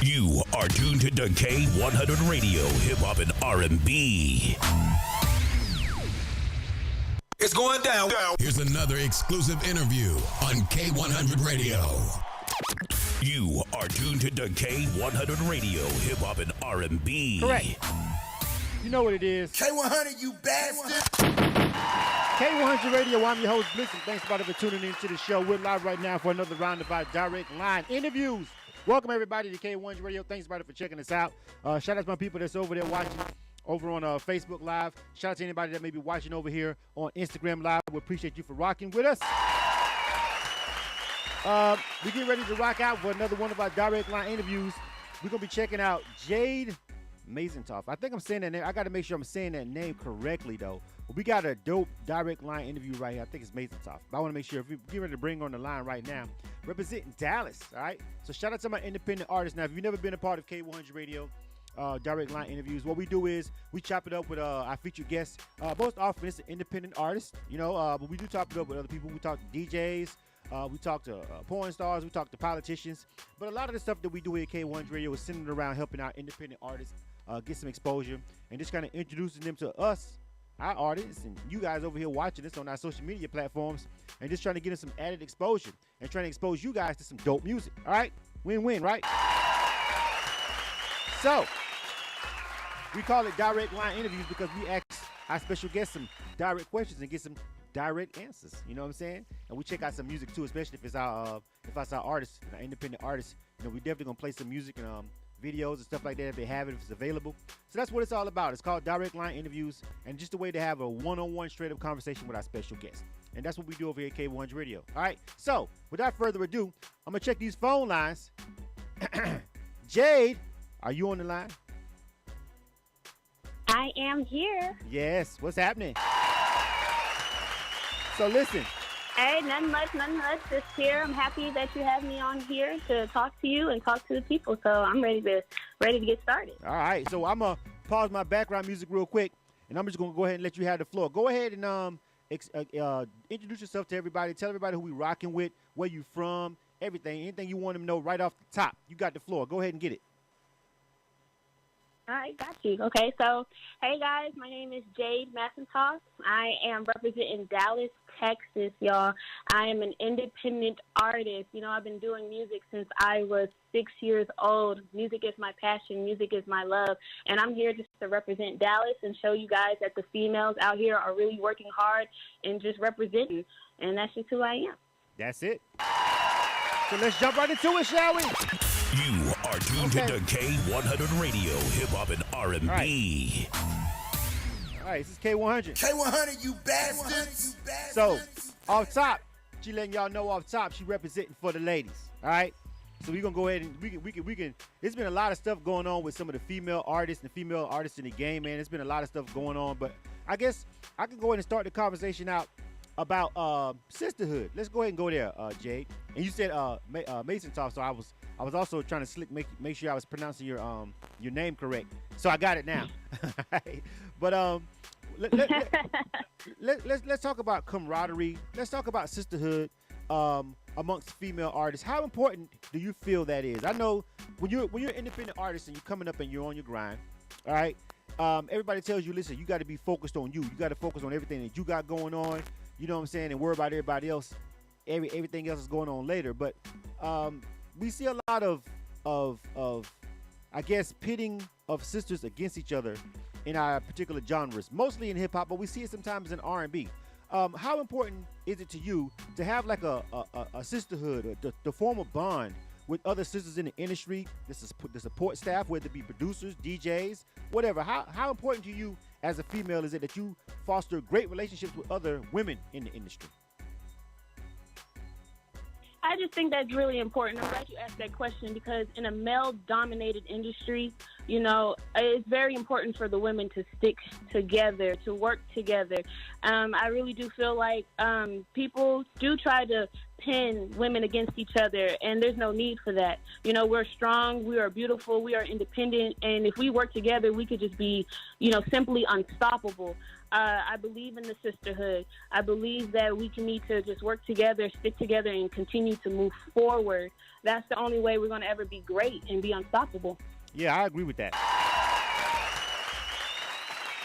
You are tuned to K100 Radio, Hip Hop and R&B. It's going down. Here's another exclusive interview on K100 Radio. You are tuned to K100 Radio, Hip Hop and R&B. Correct. You know what it is. K100, you bastard. K100 Radio, I'm your host, Bliss, and thanks everybody for tuning into the show. We're live right now for another round of our direct line interviews. Welcome everybody to K100 Radio. Thanks everybody for checking us out. Shout out to my people that's over there watching over on Facebook Live. Shout out to anybody that may be watching over here on Instagram Live. We appreciate you for rocking with us. We get ready to rock out for another one of our direct line interviews. We're going to be checking out Jade Massentoff. I think I'm saying that name. I got to make sure I'm saying that name correctly, though. But we got a dope direct line interview right here. I think it's Massentoff. But I want to make sure if we get ready to bring her on the line right now, representing Dallas, all right? So shout out to my independent artists. Now, if you've never been a part of K100 Radio direct line interviews, what we do is we chop it up with our featured guests. Most often, it's an independent artist, you know, but we do chop it up with other people. We talk to DJs. We talk to porn stars. We talk to politicians. But a lot of the stuff that we do here at K100 Radio is centered around helping our independent artists get some exposure and just kind of introducing them to us, our artists, and you guys over here watching us on our social media platforms, and just trying to get them some added exposure and trying to expose you guys to some dope music. All right? Win-win, right? So, we call it direct line interviews because we ask our special guests some direct questions and get some direct answers. You know what I'm saying? And we check out some music too, especially if it's our artists, our independent artists. You know, we definitely gonna play some music and videos and stuff like that if they have it, if it's available. So that's what it's all about. It's called direct line interviews, and just a way to have a one-on-one straight up conversation with our special guests. And that's what we do over here at K100 Radio. All right. So without further ado, I'm gonna check these phone lines. Jade, are you on the line? I am here. Yes. What's happening? So listen. Hey, nothing much. Just here. I'm happy that you have me on here to talk to you and talk to the people. So I'm ready to get started. All right. So I'm gonna pause my background music real quick, and I'm just gonna go ahead and let you have the floor. Go ahead and introduce yourself to everybody. Tell everybody who we rocking with, where you from, everything, anything you want them to know right off the top. You got the floor. Go ahead and get it. All right, got you. Okay, so, hey, guys, my name is Jade Massentoff. I am representing Dallas, Texas, y'all. I am an independent artist. You know, I've been doing music since I was 6 years old. Music is my passion. Music is my love. And I'm here just to represent Dallas and show you guys that the females out here are really working hard and just representing. And that's just who I am. That's it. So let's jump right into it, shall we? You are tuned to K100 Radio, Hip Hop and R&B. All right, this is K100. K100, you bastards. So, off top, she letting y'all know off top she representing for the ladies. All right? So we're going to go ahead and we can. There's been a lot of stuff going on with some of the female artists and female artists in the game, man. There's been a lot of stuff going on, but I guess I can go ahead and start the conversation out about sisterhood. Let's go ahead and go there, Jade. And you said Massentoff, so I was also trying to make sure I was pronouncing your name correct. So I got it now. But let's talk about camaraderie. Let's talk about sisterhood amongst female artists. How important do you feel that is? I know when you're an independent artist and you're coming up and you're on your grind, all right? Everybody tells you, listen, you got to be focused on you. You got to focus on everything that you got going on. You know what I'm saying? And worry about everybody else. Everything else is going on later. But we see a lot of I guess pitting of sisters against each other in our particular genres, mostly in hip hop, but we see it sometimes in R&B. How important is it to you to have like a sisterhood, or to form a bond with other sisters in the industry, the support staff, whether it be producers, DJs, whatever? How important to you as a female is it that you foster great relationships with other women in the industry? I just think that's really important. I'm glad you asked that question because in a male-dominated industry, you know, it's very important for the women to stick together, to work together. I really do feel like people do try to pin women against each other, and there's no need for that. You know, we're strong, we are beautiful, we are independent, and if we work together, we could just be, you know, simply unstoppable. I believe in the sisterhood. I believe that we can need to just work together, stick together, and continue to move forward. That's the only way we're going to ever be great and be unstoppable. Yeah, I agree with that.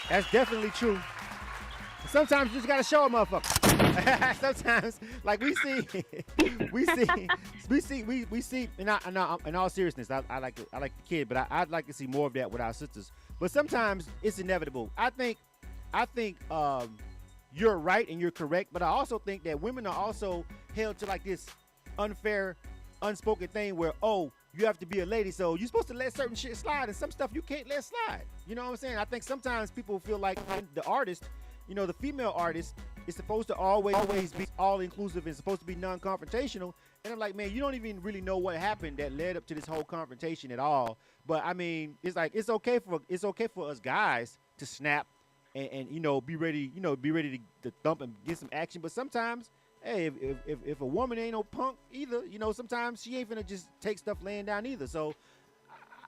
That's definitely true. Sometimes you just gotta show a motherfucker. Sometimes, like we see. In all seriousness, I like the kid, but I'd like to see more of that with our sisters. But sometimes it's inevitable. I think you're right and you're correct, but I also think that women are also held to like this unfair, unspoken thing where, oh, you have to be a lady, so you're supposed to let certain shit slide, and some stuff you can't let slide. You know what I'm saying? I think sometimes people feel like the artist, the female artist, is supposed to always be all-inclusive and supposed to be non-confrontational. And I'm like, man, you don't even really know what happened that led up to this whole confrontation at all. But I mean, it's like it's okay for us guys to snap and be ready to thump and get some action. But sometimes, hey, if a woman ain't no punk either, sometimes she ain't finna just take stuff laying down either. So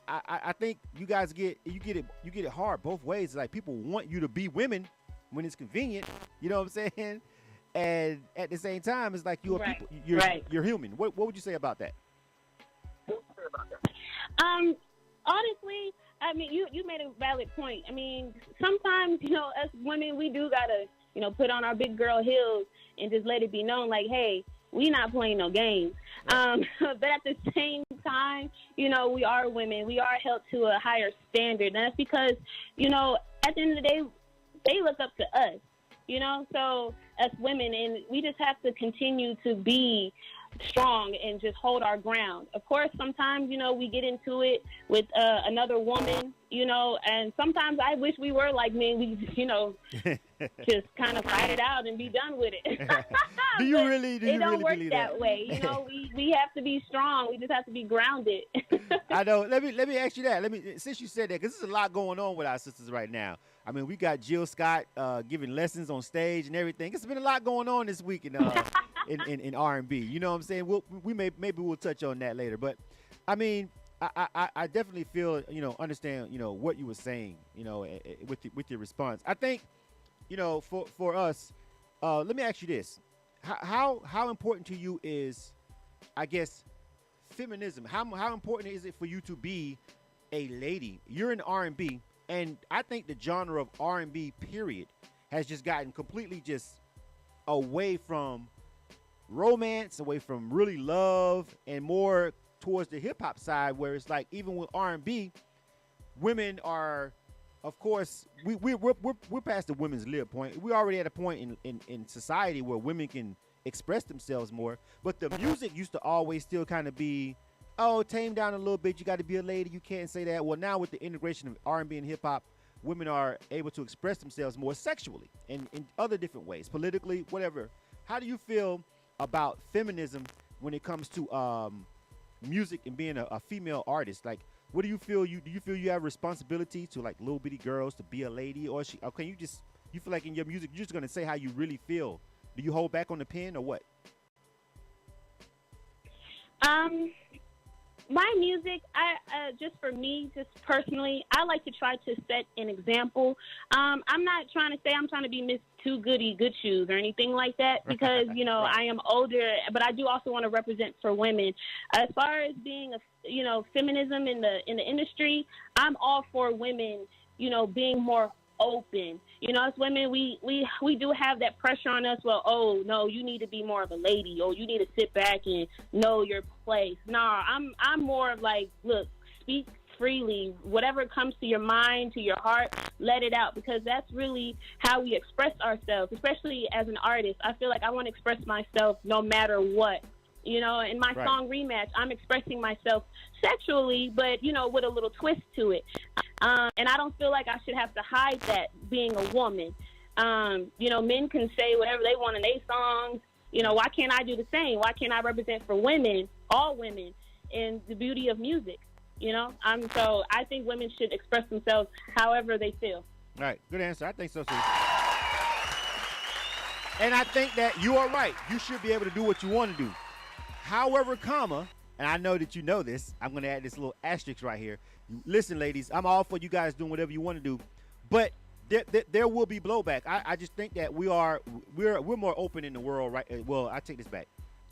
I think you guys get it hard both ways. It's like people want you to be women when it's convenient, you know what I'm saying? And at the same time, it's like you're people, you're human. What would you say about that? Honestly, I mean, you made a valid point. I mean, sometimes, us women, we do gotta, put on our big girl heels and just let it be known, like, hey, we not playing no games. But at the same time, we are women. We are held to a higher standard. And that's because, at the end of the day, they look up to us, so as women, and we just have to continue to be strong and just hold our ground. Of course, sometimes, we get into it with another woman, and sometimes I wish we were like men. We, just kind of fight it out and be done with it. Do you really it don't really work believe that way. We have to be strong. We just have to be grounded. I know. Let me ask you that. Since you said that, because there's a lot going on with our sisters right now. I mean, we got Jill Scott giving lessons on stage and everything. It's been a lot going on this week in R&B. You know what I'm saying? Maybe we'll touch on that later. But I mean, I definitely feel understand what you were saying with your response. I think for us, let me ask you this: how important to you is, I guess, feminism? How important is it for you to be a lady? You're in R&B. And I think the genre of R&B, period, has just gotten completely just away from romance, away from really love, and more towards the hip-hop side, where it's like even with R&B, women are, of course, we're past the women's lib point. We're already at a point in society where women can express themselves more. But the music used to always still kind of be, oh, tame down a little bit. You got to be a lady. You can't say that. Well, now with the integration of R&B and hip-hop, women are able to express themselves more sexually and in other different ways, politically, whatever. How do you feel about feminism when it comes to music and being a female artist? Like, what do you feel? Do you feel you have responsibility to like little bitty girls to be a lady, or you feel like in your music you're just gonna say how you really feel? Do you hold back on the pen or what? My music, just for me, just personally, I like to try to set an example. I'm not trying to say I'm trying to be Miss Too Goody Good Shoes or anything like that because, right. I am older, but I do also want to represent for women. As far as being, feminism in the industry, I'm all for women, being more open. As women, we do have that pressure on us. Well, oh no, you need to be more of a lady. Oh, you need to sit back and know your place. Nah, I'm more of like, look, speak freely. Whatever comes to your mind, to your heart, let it out, because that's really how we express ourselves. Especially as an artist, I feel like I want to express myself no matter what. In my right. song Rematch, I'm expressing myself sexually, but, with a little twist to it. And I don't feel like I should have to hide that being a woman. Men can say whatever they want in their songs. Why can't I do the same? Why can't I represent for women, all women, in the beauty of music? So I think women should express themselves however they feel. All right. Good answer. I think so, too. And I think that you are right. You should be able to do what you want to do. However, and I know that you know this, I'm going to add this little asterisk right here. Listen, ladies, I'm all for you guys doing whatever you want to do, but there will be blowback. I just think that we're more open in the world, right? Well, I take this back.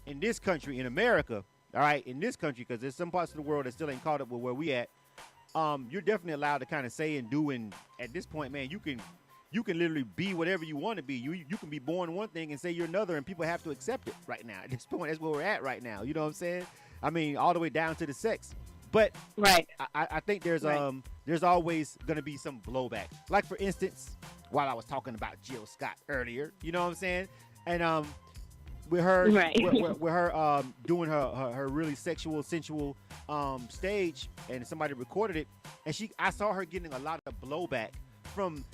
In this country, in America, all right, in this country, because there's some parts of the world that still ain't caught up with where we at. You're definitely allowed to kind of say and do, and at this point, man, you can literally be whatever you want to be. You can be born one thing and say you're another, and people have to accept it right now. At this point, that's where we're at right now. You know what I'm saying? I mean, all the way down to the sex. But right. I think there's always gonna be some blowback. Like for instance, while I was talking about Jill Scott earlier, you know what I'm saying? And with her with her doing her really sexual, sensual stage, and somebody recorded it, and I saw her getting a lot of blowback from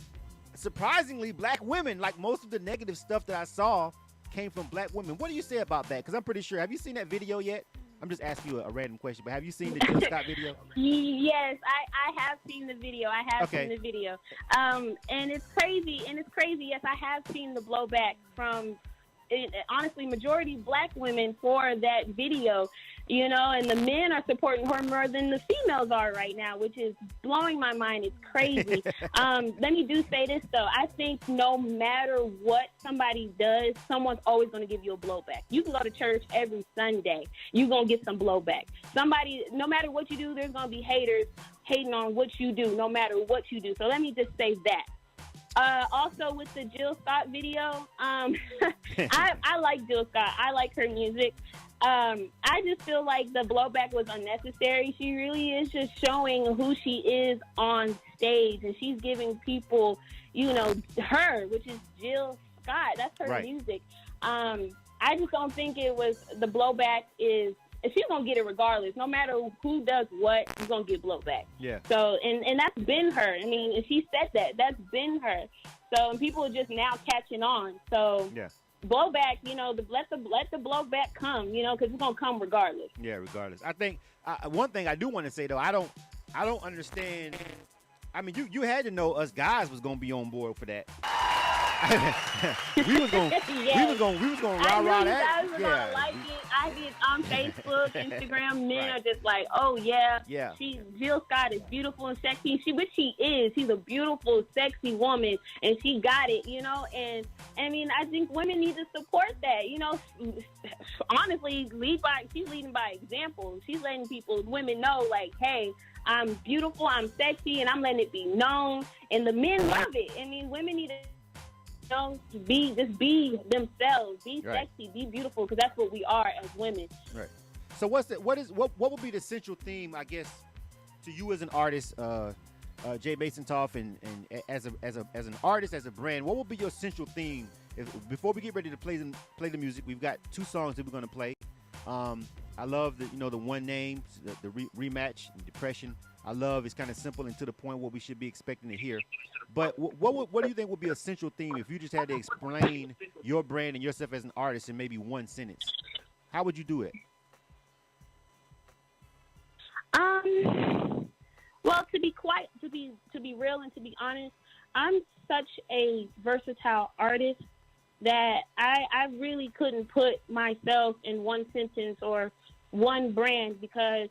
surprisingly black women. Like most of the negative stuff that I saw came from black women. What do you say about that? Because I'm pretty sure. Have you seen that video yet? I'm just asking you a random question, but have you seen the Jill Scott video? Yes, I have seen the video. I have seen the video. And it's crazy. Yes, I have seen the blowback from, honestly, majority black women for that video, you know, and the men are supporting her more than the females are right now, which is blowing my mind. It's crazy. Let me say this, though. I think no matter what somebody does, someone's always going to give you a blowback. You can go to church every Sunday. You're going to get some blowback. Somebody, no matter what you do, there's going to be haters hating on what you do, no matter what you do. So let me just say that. Also, with the Jill Scott video, I like Jill Scott. I like her music. I just feel like the blowback was unnecessary. She really is just showing who she is on stage, and she's giving people, you know, her, which is Jill Scott. That's her music. I just don't think it was the blowback is. She's gonna get it regardless. No matter who does what, she's gonna get blowback. Yeah. So and that's been her. I mean, and she said that's been her. So and people are just now catching on. So yeah. Blowback, you know, let the blowback come, you know, because it's gonna come regardless. Yeah, regardless. I think one thing I do want to say though, I don't understand. I mean, you had to know us guys was gonna be on board for that. we was gonna rah that. Yeah. Like it. I did on Facebook, Instagram. Men are just like, oh yeah. Jill Scott is beautiful and sexy. Which she is. She's a beautiful, sexy woman, and she got it. You know, and I mean, I think women need to support that. You know, honestly, she's leading by example. She's letting women know, like, hey, I'm beautiful, I'm sexy, and I'm letting it be known. And the men love it. I mean, women need to. Be themselves, be sexy, be beautiful, because that's what we are as women. Right. So what would be the central theme, I guess, to you as an artist, Jade Massentoff, and as an artist, as a brand? What would be your central theme? Before we get ready to play the music, we've got two songs that we're going to play. I love the one name, the rematch, and depression. I love it's kind of simple and to the point what we should be expecting to hear. But what do you think would be a central theme if you just had to explain your brand and yourself as an artist in maybe one sentence? How would you do it? Well, to be real and to be honest, I'm such a versatile artist that I really couldn't put myself in one sentence or one brand, because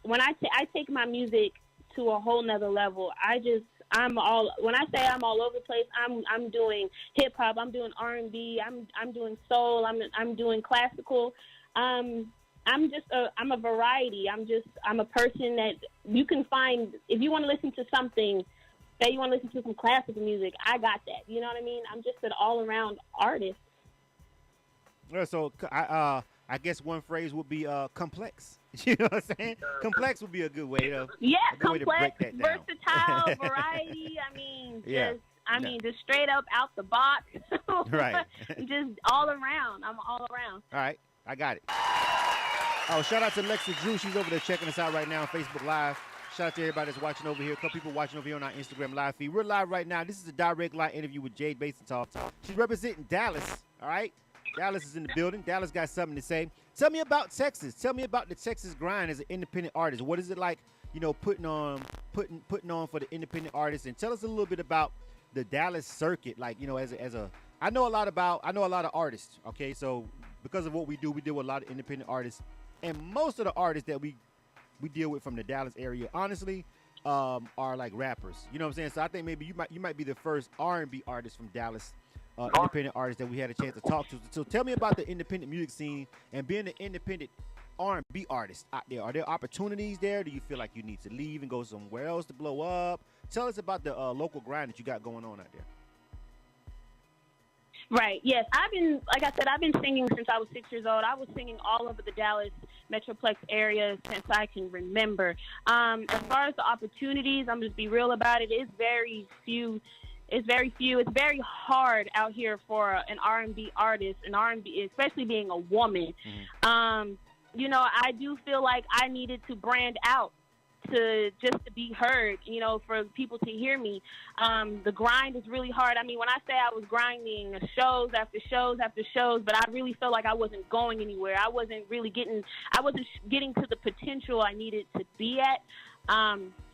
when I take my music to a whole nother level, when I say I'm all over the place, I'm doing hip hop, I'm doing R&B, I'm doing soul, I'm doing classical. I'm a variety. I'm a person that you can find if you want to listen to something. Say you want to listen to some classical music, I got that. You know what I mean? I'm just an all around artist. So I guess one phrase would be complex. You know what I'm saying? Complex would be a good way to complex, versatile, variety. I mean, just straight up out the box. Right. Just all around. I'm all around. All right, I got it. Oh, shout out to Lexa Drew. She's over there checking us out right now on Facebook Live. Shout out to everybody that's watching over here. A couple people watching over here on our Instagram live feed. We're live right now. This is a direct line interview with Jade Massentoff. She's representing Dallas. All right. Dallas is in the building. Dallas got something to say. Tell me about Texas. Tell me about the Texas grind as an independent artist. What is it like, putting on for the independent artists? And tell us a little bit about the Dallas circuit. Like, I know a lot of artists. Okay, so because of what we deal with a lot of independent artists, and most of the artists that we deal with from the Dallas area, honestly, are like rappers. You know what I'm saying? So I think maybe you might be the first R&B artist from Dallas, independent artist that we had a chance to talk to. So tell me about the independent music scene and being an independent R&B artist out there. Are there opportunities there? Do you feel like you need to leave and go somewhere else to blow up? Tell us about the local grind that you got going on out there. Right. Yes. Like I said, I've been singing since I was 6 years old. I was singing all over the Dallas Metroplex area since I can remember. As far as the opportunities, I'm just be real about it. It's very few. It's very hard out here for an R&B artist, especially being a woman. Mm-hmm. I do feel like I needed to brand out to be heard, for people to hear me. The grind is really hard. I mean, when I say I was grinding shows after shows after shows, but I really felt like I wasn't going anywhere. I wasn't getting to the potential I needed to be at.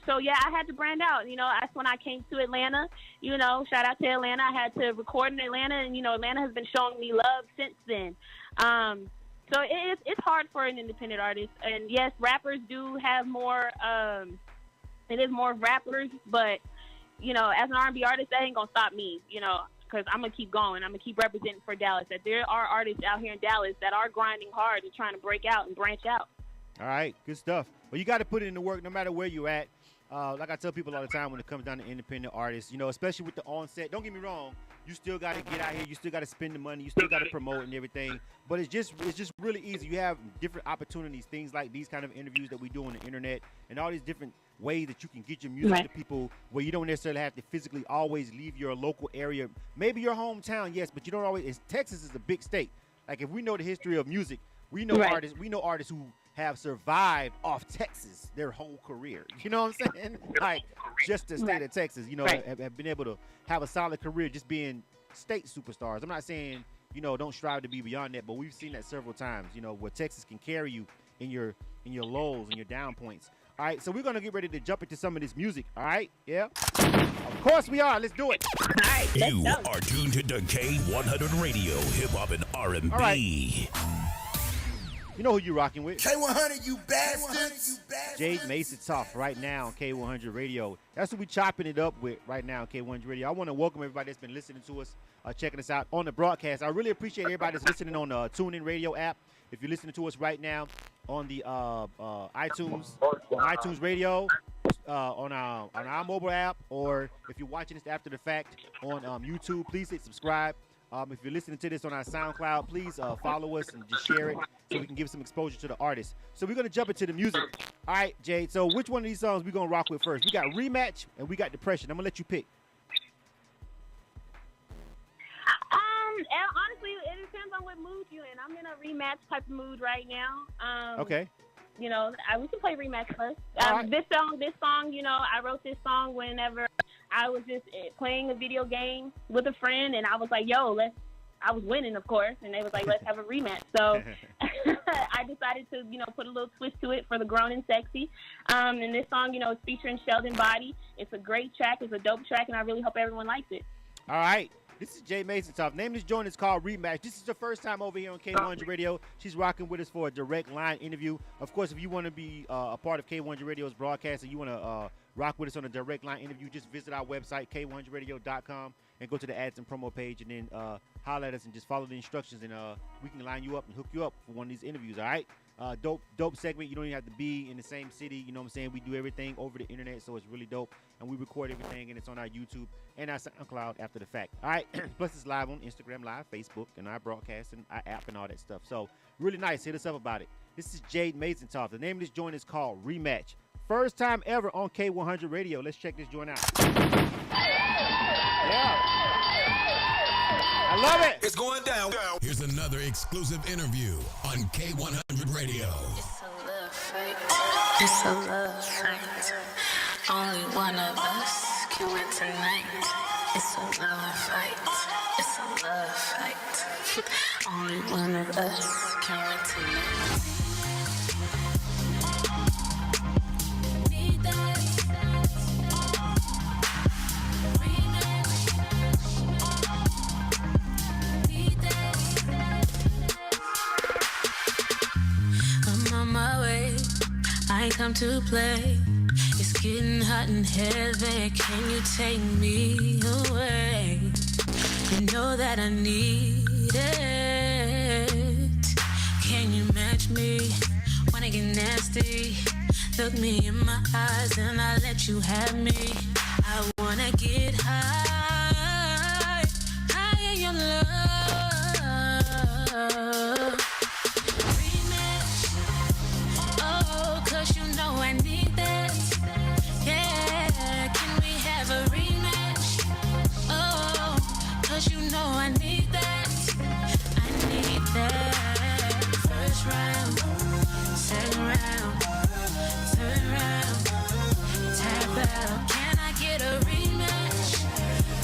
So yeah, I had to brand out. That's when I came to Atlanta. Shout out to Atlanta. I had to record in Atlanta, and Atlanta has been showing me love since then. So it's hard for an independent artist. And yes, rappers do have more, it is more rappers, but, as an R&B artist, that ain't going to stop me, because I'm going to keep going. I'm going to keep representing for Dallas. That there are artists out here in Dallas that are grinding hard and trying to break out and branch out. All right, good stuff. Well, you got to put it in the work no matter where you're at. Like I tell people all the time when it comes down to independent artists, especially with the onset, don't get me wrong, you still got to get out here, you still got to spend the money, you still got to promote and everything, but it's just really easy. You have different opportunities, things like these kind of interviews that we do on the internet and all these different ways that you can get your music to people where you don't necessarily have to physically always leave your local area, maybe your hometown, yes, but you don't always. Texas is a big state. Like if we know the history of music, we know artists who have survived off Texas their whole career. You know what I'm saying? Like, just the state of Texas, have been able to have a solid career just being state superstars. I'm not saying, don't strive to be beyond that, but we've seen that several times, where Texas can carry you in your lows and your down points. All right, so we're going to get ready to jump into some of this music, all right? Yeah? Of course we are. Let's do it. All right, you are tuned to K100 Radio, hip-hop and R&B. All right. You know who you rocking with? K100, you bastards. Jade Massentoff right now on K100 Radio. That's what we chopping it up with right now on K100 Radio. I want to welcome everybody that's been listening to us, checking us out on the broadcast. I really appreciate everybody that's listening on the TuneIn Radio app. If you're listening to us right now on the iTunes Radio, on our mobile app, or if you're watching this after the fact on YouTube, please hit subscribe. If you're listening to this on our SoundCloud, please follow us and just share it so we can give some exposure to the artists. So we're going to jump into the music. All right, Jade. So which one of these songs we going to rock with first? We got Rematch and we got Depression. I'm going to let you pick. Honestly, it depends on what mood you're in. I'm in a rematch type of mood right now. Okay. We can play Rematch first. Right. This song, I wrote this song whenever I was just playing a video game with a friend, and I was like, I was winning, of course, and they was like, let's have a rematch. So I decided to, put a little twist to it for the grown and sexy. And this song, it's featuring Sheldon Body. It's a great track. It's a dope track, and I really hope everyone likes it. All right. This is Jade Massentoff. Name of this joint is called Rematch. This is the first time over here on K100 Radio. She's rocking with us for a direct line interview. Of course, if you want to be a part of K100 Radio's broadcast and you want to rock with us on a direct line interview, just visit our website, K100Radio.com, and go to the ads and promo page, and then holler at us and just follow the instructions, and we can line you up and hook you up for one of these interviews, all right? Dope segment. You don't even have to be in the same city. You know what I'm saying? We do everything over the internet, so it's really dope. And we record everything, and it's on our YouTube and our SoundCloud after the fact. All right? Plus, it's live on Instagram Live, Facebook, and our broadcast and our app and all that stuff. So, really nice. Hit us up about it. This is Jade Massentoff. The name of this joint is called Rematch. First time ever on K100 Radio. Let's check this joint out. Yeah. I love it. It's going down. Here's another exclusive interview on K100 Radio. It's a love fight. It's a love fight. Only one of us can win tonight. It's a love fight. It's a love fight. Only one of us can win tonight. I ain't come to play. It's getting hot and heavy. Can you take me away? You know that I need it. Can you match me when I get nasty? Look me in my eyes and I let you have me. I wanna get high, high in your love. Remix, oh, 'cause you know I need that. Yeah, can we have a rematch? Oh, 'cause you know I need that. I need that. First round, second round, third round, tap out. Can I get a rematch?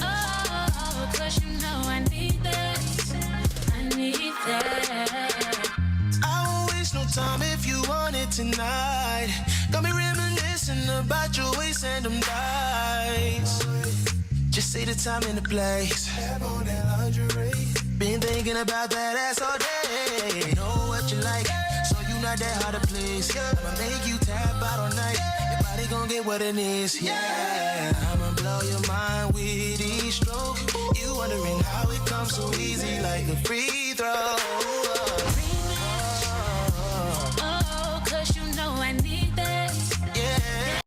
Oh, 'cause you know I need that. I need that. I won't waste no time if you want it tonight. Got me reminiscing about your waist and them thighs. Just say the time and the place. Have on that lingerie. Been thinking about that ass all day. Know what you like, so you not that hard to please. I'ma make you tap out all night. Your body gon' get what it needs. Yeah, I'ma blow your mind with each stroke. You wondering how it comes so easy, like a free throw. Oh, 'cause you know I need that. Yeah.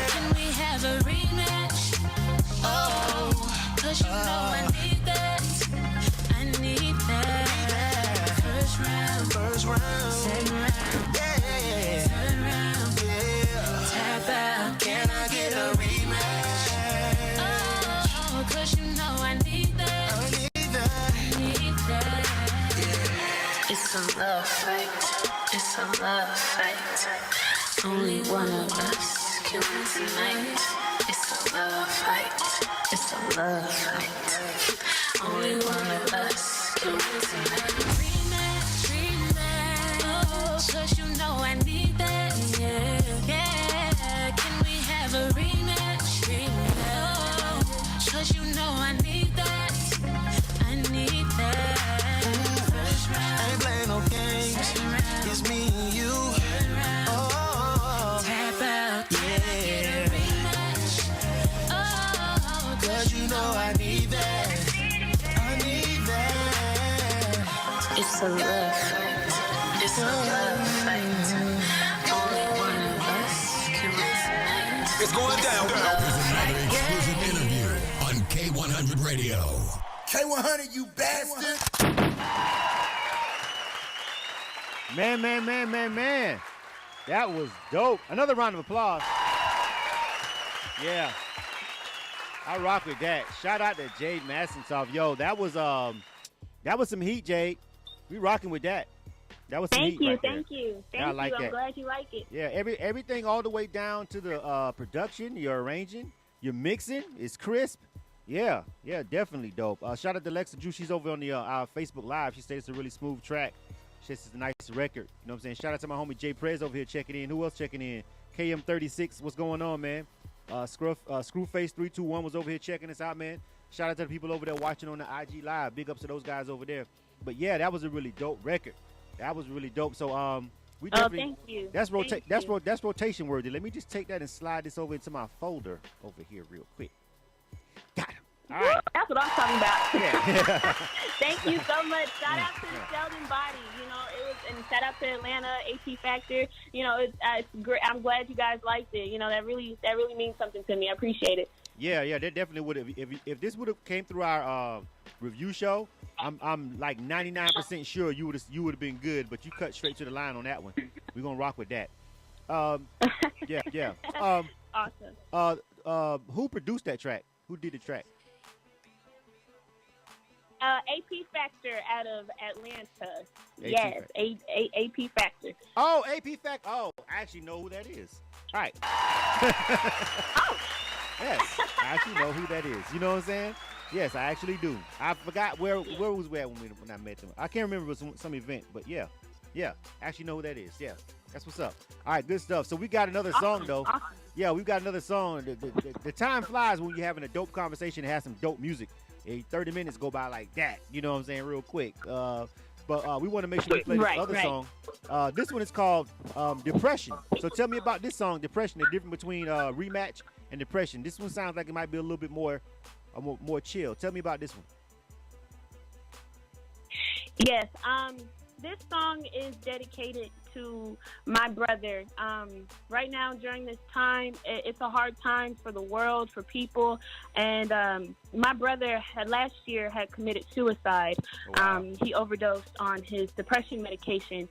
Can we have a rematch? Oh, 'cause you know I need that. I need that. First round, second round, Yeah. third round, Yeah. tap out. Can I get a rematch? Oh, 'cause you know I need that. I need that. I need that. It's a love fight. It's a love fight. Only one of us can win tonight. It's a love fight. It's a love fight. Only one of us can win tonight. Rematch, rematch. Oh, 'cause you know I need that. Yeah, yeah. Can we have a rematch? Rematch. Oh, 'cause you know I need that. I need that. First I round, ain't playing no games. second round, It's me and you. third round. Oh, Tap out. Can I get a rematch? Oh, 'cause you know I need that. I need that. It's a love fight. It's a love fight. Only one of us can win tonight. It's going down. There's another exclusive interview on K100 Radio. K100, you bastard. Man. That was dope. Another round of applause. Yeah. I rock with that. Shout out to Jade Massentoff. Yo, that was some heat, Jade. We rocking with that. That was some Thank heat you, right there. thank you. Yeah, I Thank like you. I'm that. glad you like it. Yeah, everything all the way down to the production, your arranging, your mixing is crisp. Yeah, definitely dope. Shout out to Lexa Drew. She's over on the our Facebook Live. She said it's a really smooth track. It's a nice record. You know what I'm saying? Shout out to my homie Jay Prez over here checking in. Who else checking in? KM36, what's going on, man? Screwface321 was over here checking us out, man. Shout out to the people over there watching on the IG Live. Big ups to those guys over there. But yeah, that was a really dope record. That was really dope. So we definitely thank you. that's Thank you. that's rotation worthy. Let me just take that and slide this over into my folder over here real quick. Got him. All right. That's what I'm talking about. Yeah. Thank you so much. Shout out to Sheldon Body. You know, it was, and shout out to Atlanta AP Factor. You know, it's great. I'm glad you guys liked it. You know, that really means something to me. I appreciate it. Yeah, that definitely would have. If this would have came through our review show, I'm like 99% sure you would have been good. But you cut straight to the line on that one. We're gonna rock with that. Yeah. Awesome. Who produced that track? Who did the track? AP Factor out of Atlanta. Yes, AP Factor. Oh, AP Factor. Oh, I actually know who that is. All right. Yes, I actually know who that is. You know what I'm saying? Yes, I actually do. I forgot where was we at when I met them. I can't remember. It was some event, but yeah. I actually know who that is. Yeah, that's what's up. All right, good stuff. So we got another song though. Awesome. Yeah, we've got another song. The time flies when you're having a dope conversation and have some dope music. 30 minutes go by like that. You know what I'm saying? Real quick. But we want to make sure we play this other song. This one is called Depression. So tell me about this song, Depression, the difference between Rematch and Depression. This one sounds like it might be a little bit more chill. Tell me about this one. Yes. This song is dedicated to my brother. Right now, during this time, it's a hard time for the world, for people. And my brother last year had committed suicide. Wow. He overdosed on his depression medication,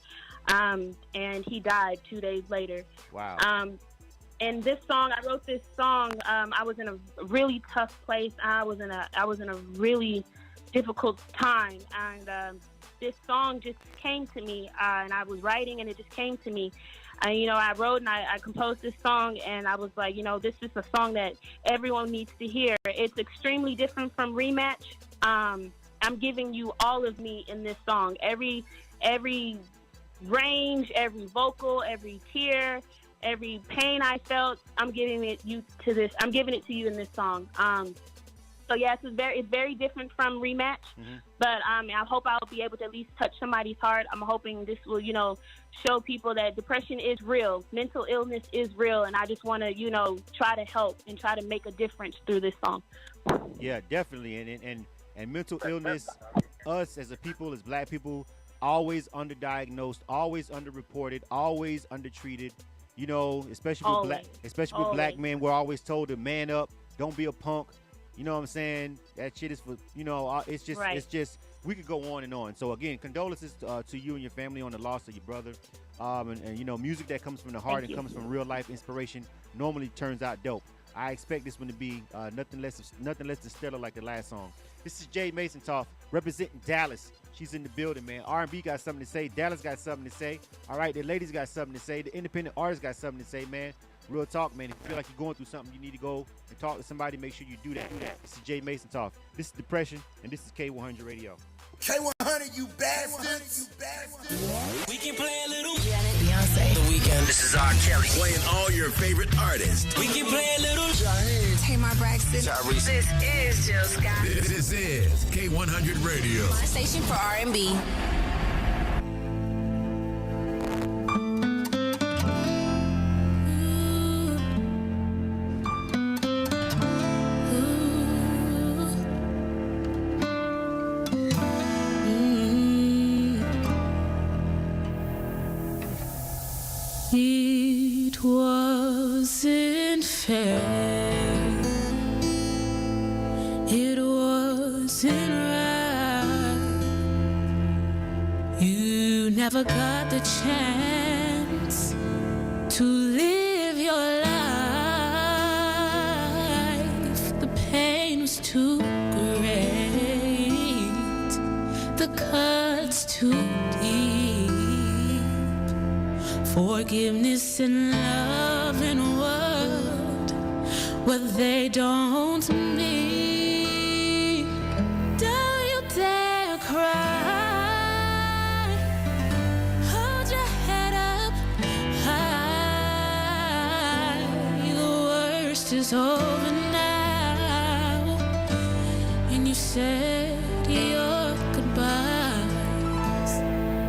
and he died 2 days later. Wow. And this song, I wrote this song. I was in a really tough place. I was in a really difficult time, and this song just came to me, and I was writing, and it just came to me. And, I wrote and I composed this song, and I was like, this is a song that everyone needs to hear. It's extremely different from Rematch. I'm giving you all of me in this song. Every range, every vocal, every tear, every pain I felt, I'm giving it to you in this song. So yes, it's very different from Rematch, but I hope I'll be able to at least touch somebody's heart. I'm hoping this will, show people that depression is real, mental illness is real, and I just want to, try to help and try to make a difference through this song. Yeah, definitely, and mental illness, us as a people, as Black people, always underdiagnosed, always underreported, always undertreated. Especially with Black men, we're always told to man up, don't be a punk. You know what I'm saying? That shit is for, it's just, we could go on and on. So again, condolences to you and your family on the loss of your brother. And music that comes from the heart and comes from real life inspiration normally turns out dope. I expect this one to be nothing less than stellar like the last song. This is Jade Massentoff representing Dallas. She's in the building, man. R&B got something to say. Dallas got something to say. All right, the ladies got something to say. The independent artists got something to say, man. Real talk, man. If you feel like you're going through something, you need to go and talk to somebody. Make sure you do that. This is Jade Massentoff. This is Depression, and this is K100 Radio. K100, you bastards. We can play a little Beyonce. The Weekend. This is R. Kelly. Playing all your favorite artists. We can play a little Tamar Braxton. Tyrese. This is Jill Scott. This is K100 Radio. My station for R&B. It wasn't fair. It wasn't right. You never got the chance to live your life. The pain was too great. The cuts too deep. Forgiveness and love in a world what they don't mean. Don't you dare cry. Hold your head up high. The worst is over now, and you said your goodbyes.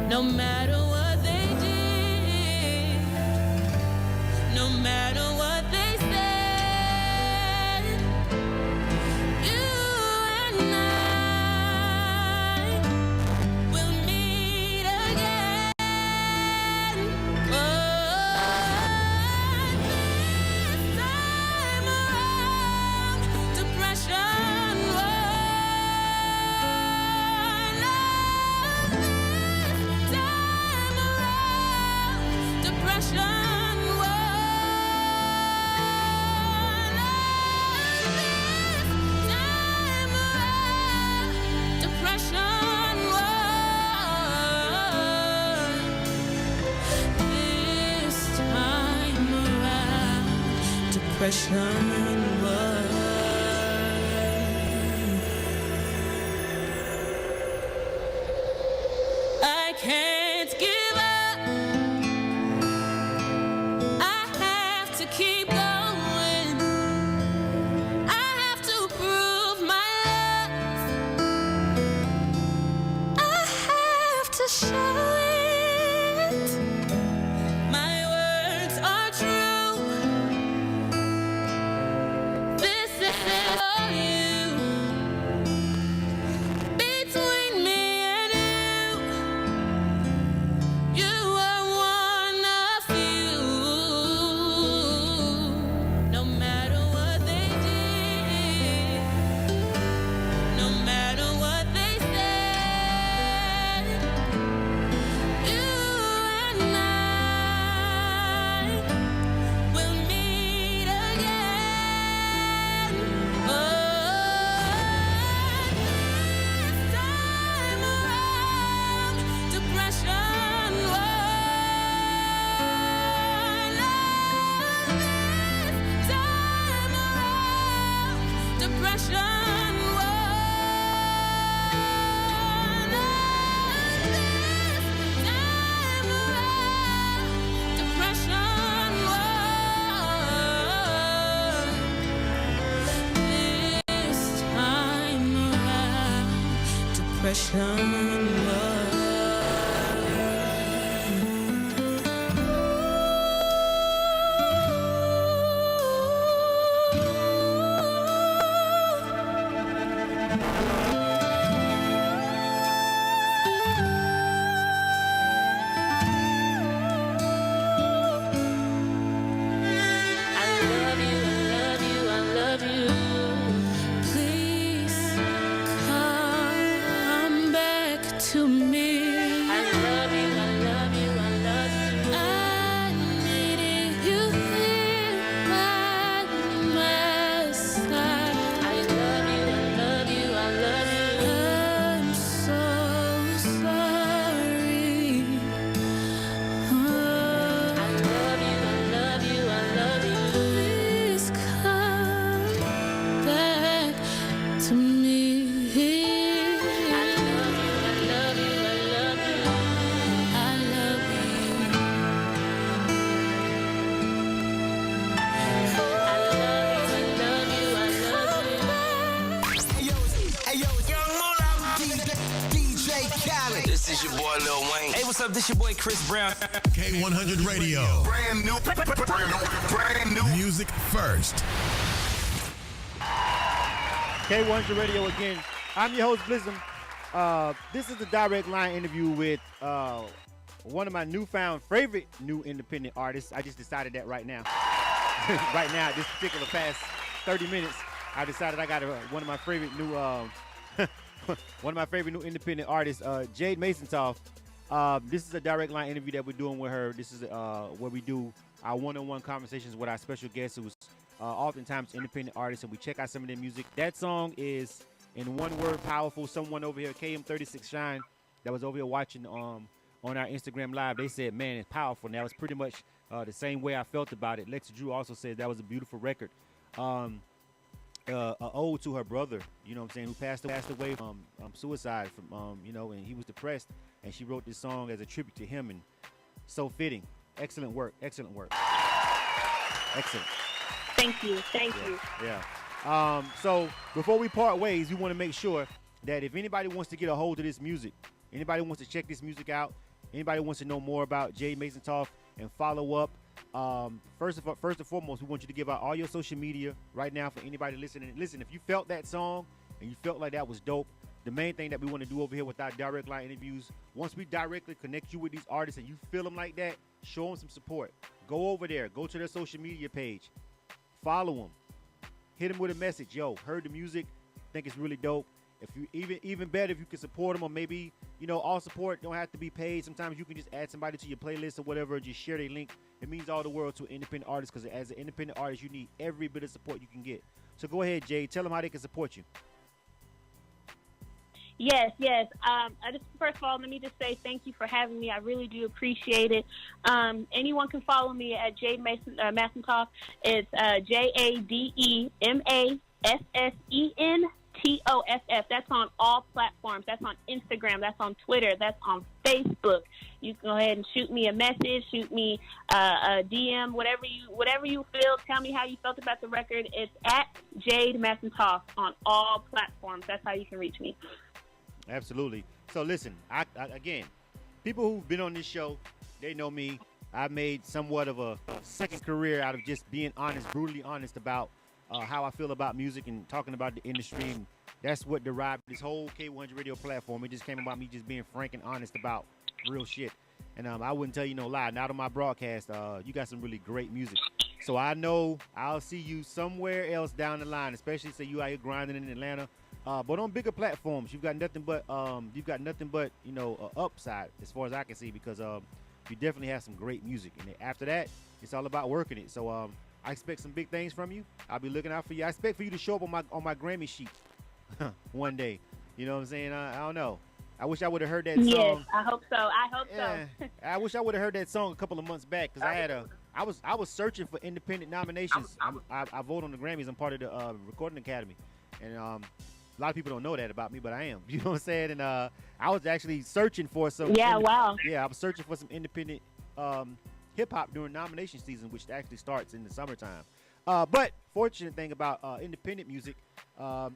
No matter what they did, no matter what they said, you and I will meet again. Oh, this time around, depression won. This time around, depression won. Depression won. This time around, depression won. I can't give up. I have to keep going. I have to prove my love. I have to expression. This your boy Chris Brown. K100 Radio. Brand new. Music first. K100 Radio again. I'm your host, Blizzum. This is the direct line interview with one of my newfound favorite new independent artists. I just decided that right now. Right now, this particular past 30 minutes, I decided I got one of my favorite new one of my favorite new independent artists, Jade Massentoff. This is a direct line interview that we're doing with her. This is where we do our one-on-one conversations with our special guests who's oftentimes independent artists, and we check out some of their music. That song is, in one word, powerful. Someone over here, KM36 Shine, that was over here watching on our Instagram Live, they said, man, it's powerful. And that was pretty much the same way I felt about it. Lex Drew also said that was a beautiful record. An ode to her brother, you know what I'm saying, who passed away from suicide, from and he was depressed. And she wrote this song as a tribute to him, and so fitting. Excellent work. Excellent. Thank you. Yeah. So before we part ways, we want to make sure that if anybody wants to get a hold of this music, anybody wants to check this music out, anybody wants to know more about Jade Massentoff and follow up, first and foremost, we want you to give out all your social media right now for anybody listening. Listen, if you felt that song and you felt like that was dope, the main thing that we want to do over here with our direct line interviews, once we directly connect you with these artists and you feel them like that, show them some support. Go over there. Go to their social media page. Follow them. Hit them with a message. Yo, heard the music. Think it's really dope. If you even better if you can support them, or maybe, all support don't have to be paid. Sometimes you can just add somebody to your playlist or whatever and just share their link. It means all the world to an independent artist, because as an independent artist, you need every bit of support you can get. So go ahead, Jay. Tell them how they can support you. Yes. First of all, let me just say thank you for having me. I really do appreciate it. Anyone can follow me at Jade Massentoff. It's JADE MASSENTOFF. That's on all platforms. That's on Instagram. That's on Twitter. That's on Facebook. You can go ahead and shoot me a message, shoot me a DM, whatever you feel. Tell me how you felt about the record. It's at Jade Massentoff on all platforms. That's how you can reach me. Absolutely. So listen, I again, people who've been on this show, they know me. I made somewhat of a second career out of just being honest, brutally honest about how I feel about music and talking about the industry. And that's what derived this whole K100 Radio platform. It just came about me just being frank and honest about real shit. And I wouldn't tell you no lie. Not on my broadcast, you got some really great music. So I know I'll see you somewhere else down the line, especially say you out here grinding in Atlanta. But on bigger platforms, you've got nothing but upside as far as I can see, because you definitely have some great music. And then after that, it's all about working it. So I expect some big things from you. I'll be looking out for you. I expect for you to show up on my Grammy sheet one day. You know what I'm saying? I don't know. I wish I would have heard that song. Yes, I hope so. I wish I would have heard that song a couple of months back, because I was searching for independent nominations. I vote on the Grammys. I'm part of the Recording Academy, and a lot of people don't know that about me, but I am. You know what I'm saying? And I was actually searching for some. Yeah, wow. Yeah, I was searching for some independent hip hop during nomination season, which actually starts in the summertime. But fortunate thing about independent music,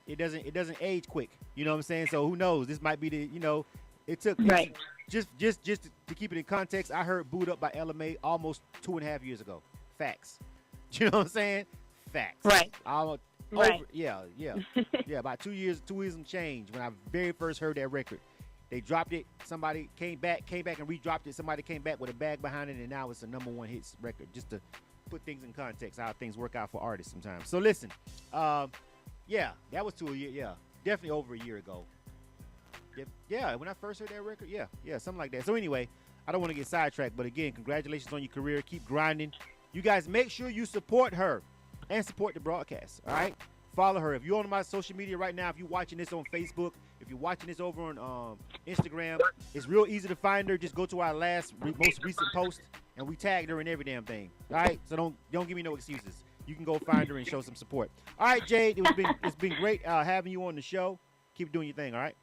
it doesn't age quick. You know what I'm saying? So who knows? This might be the it took Right. just to keep it in context. I heard "Booed Up" by LMA almost 2.5 years ago. Facts. You know what I'm saying? Facts. Right. Right. Yeah. About 2 years and change when I very first heard that record. They dropped it. Somebody came back and redropped it. Somebody came back with a bag behind it, and now it's a #1 hits record. Just to put things in context, how things work out for artists sometimes. So listen, yeah, that was 2 years. Yeah, definitely over a year ago. Yeah, when I first heard that record, yeah, something like that. So anyway, I don't want to get sidetracked, but again, congratulations on your career. Keep grinding. You guys make sure you support her and support the broadcast. All right, follow her. If you're on my social media right now, if you're watching this on Facebook, if you're watching this over on Instagram, it's real easy to find her. Just go to our most recent post, and we tagged her in every damn thing. All right, so don't give me no excuses. You can go find her and show some support. All right, Jade, it's been great having you on the show. Keep doing your thing. All right.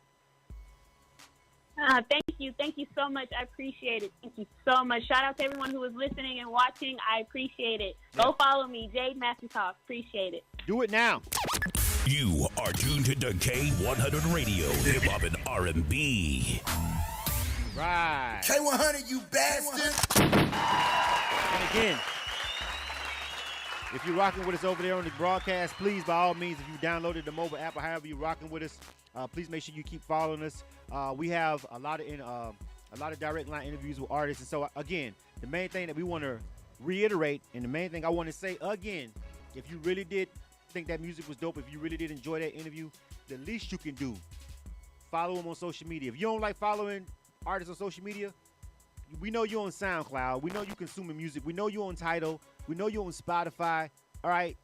Thank you so much. I appreciate it. Thank you so much. Shout out to everyone who is listening and watching. I appreciate it. Go follow me, Jade Massentoff. Appreciate it. Do it now. You are tuned to K100 Radio, Hip Hop and R&B. Right. K100, you bastard. And again, if you're rocking with us over there on the broadcast, please, by all means, if you downloaded the mobile app or however you're rocking with us, please make sure you keep following us. We have a lot of direct line interviews with artists. And so, again, the main thing that we want to reiterate, and the main thing I want to say again, if you really did think that music was dope, if you really did enjoy that interview, the least you can do, follow them on social media. If you don't like following artists on social media, we know you're on SoundCloud. We know you're consuming music. We know you're on Tidal. We know you're on Spotify. All right.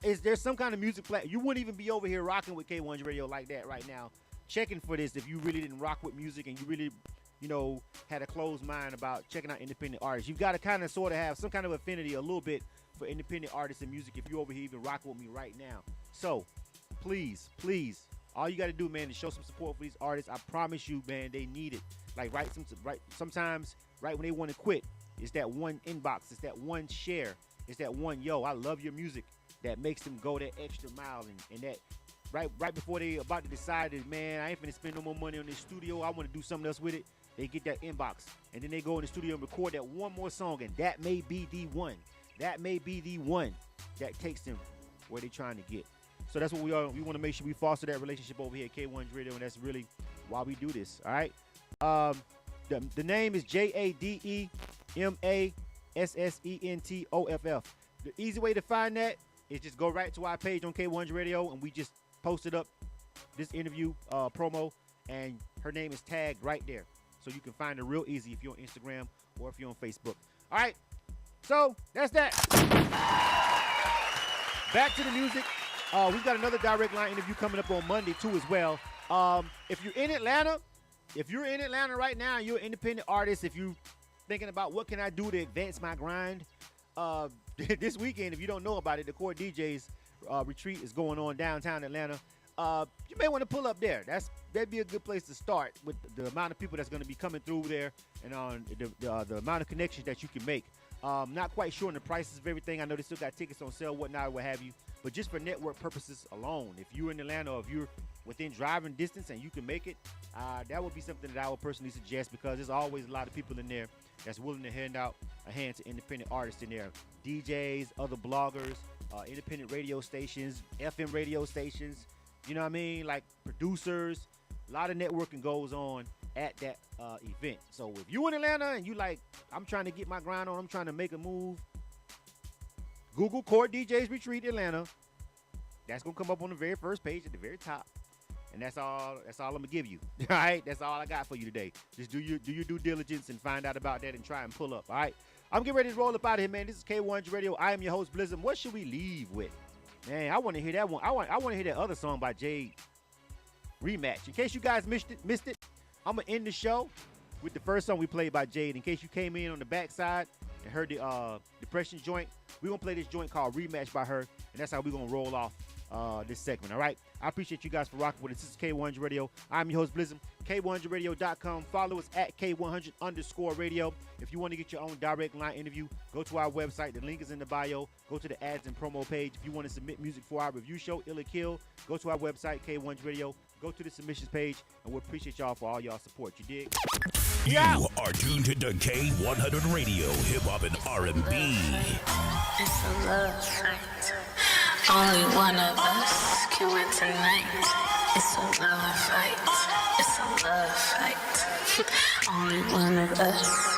Is there some kind of music play? You wouldn't even be over here rocking with K100 Radio like that right now, checking for this if you really didn't rock with music and you really, had a closed mind about checking out independent artists. You've got to kind of sort of have some kind of affinity a little bit for independent artists and music if you're over here even rocking with me right now. So, please, all you got to do, man, is show some support for these artists. I promise you, man, they need it. Like, sometimes, right when they want to quit, it's that one inbox, it's that one share, it's that one, yo, I love your music, that makes them go that extra mile. And that right before they about to decide that, man, I ain't finna spend no more money on this studio, I want to do something else with it, they get that inbox. And then they go in the studio and record that one more song, and that may be the one. That may be the one that takes them where they're trying to get. So that's what we are. We want to make sure we foster that relationship over here at K100 Radio, and that's really why we do this. All right. The name is JadeMassentoff. The easy way to find that is just go right to our page on K100 Radio, and we just posted up this interview promo, and her name is tagged right there. So you can find her real easy if you're on Instagram or if you're on Facebook. All right. So that's that. Back to the music. We've got another direct line interview coming up on Monday too as well. If you're in Atlanta right now, you're an independent artist, if you're thinking about what can I do to advance my grind, this weekend, if you don't know about it, the Core DJs retreat is going on downtown Atlanta. You may want to pull up there. That'd be a good place to start with the amount of people that's going to be coming through there and the amount of connections that you can make. Not quite sure on the prices of everything. I know they still got tickets on sale, whatnot, what have you. But just for network purposes alone, if you're in Atlanta or if you're within driving distance and you can make it, that would be something that I would personally suggest, because there's always a lot of people in there that's willing to hand out a hand to independent artists in there. DJs, other bloggers, independent radio stations, FM radio stations, you know what I mean? Like producers. A lot of networking goes on at that event. So if you in Atlanta and you like, I'm trying to get my grind on, I'm trying to make a move, Google Core DJs Retreat Atlanta. That's gonna come up on the very first page at the very top, and that's all I'm gonna give you. All right, that's all I got for you today. Just do your due diligence and find out about that and try and pull up. All right, I'm getting ready to roll up out of here, man. This is K100 Radio. I am your host, Blizzard. What should we leave with? Man, I want to hear that one. I want to hear that other song by Jade, Rematch. In case you guys missed it, I'm gonna end the show with the first song we played by Jade. In case you came in on the backside and heard the Depression joint, we're gonna play this joint called Rematch by her, and that's how we're gonna roll off this segment. All right. I appreciate you guys for rocking with us. This is K100 Radio. I'm your host, Blizzum. K100radio.com. Follow us at K100_radio. If you want to get your own direct line interview, go to our website. The link is in the bio. Go to the ads and promo page. If you want to submit music for our review show, Ill or Kill, go to our website, K100 Radio. Go to the submissions page, and we appreciate y'all for all y'all support. You dig? You are tuned to the K100 Radio, hip hop and R&B. It's a love fight. Only one of us can win tonight. It's a love fight. It's a love fight. Only one of us.